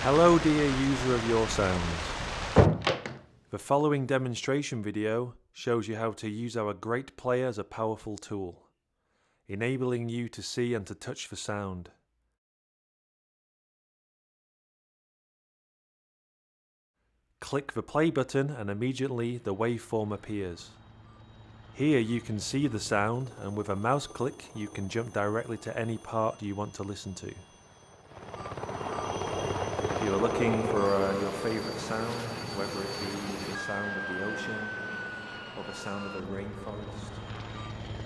Hello dear user of YourSounds. The following demonstration video shows you how to use our great player as a powerful tool, enabling you to see and to touch the sound. Click the play button and immediately the waveform appears. Here you can see the sound, and with a mouse click you can jump directly to any part you want to listen to. If you're looking for your favourite sound, whether it be the sound of the ocean, or the sound of a rainforest,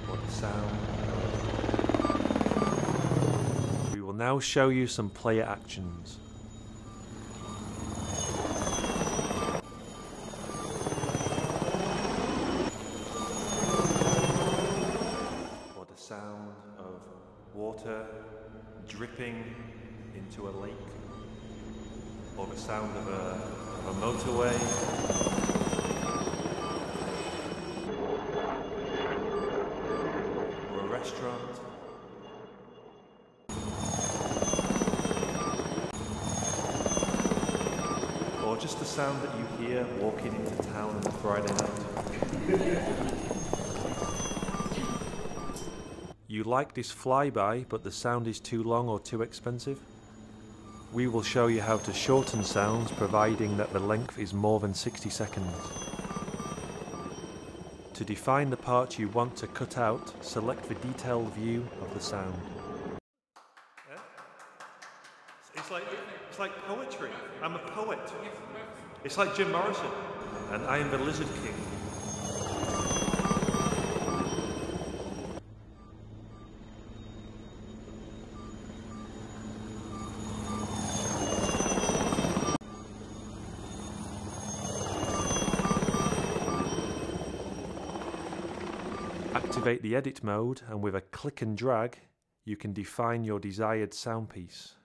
or the sound of... We will now show you some player actions. Or the sound of water dripping into a lake, or the sound of a motorway, or a restaurant, or just the sound that you hear walking into town on a Friday night. You like this flyby, but the sound is too long or too expensive? We will show you how to shorten sounds, providing that the length is more than 60 seconds. To define the part you want to cut out, select the detailed view of the sound. It's like poetry. I'm a poet. It's like Jim Morrison, and I am the Lizard King. Activate the edit mode, and with a click and drag you can define your desired sound piece.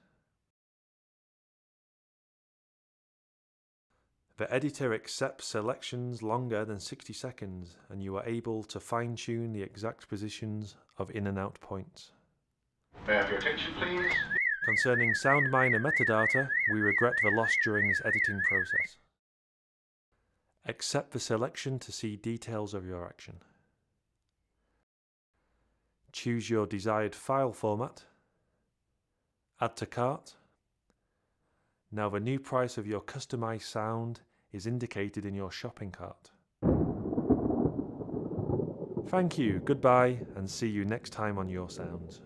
The editor accepts selections longer than 60 seconds, and you are able to fine-tune the exact positions of in and out points. May I have your attention, please? Concerning sound minor metadata, we regret the loss during this editing process. Accept the selection to see details of your action. Choose your desired file format. Add to cart. Now the new price of your customized sound is indicated in your shopping cart. Thank you, goodbye, and see you next time on YourSounds.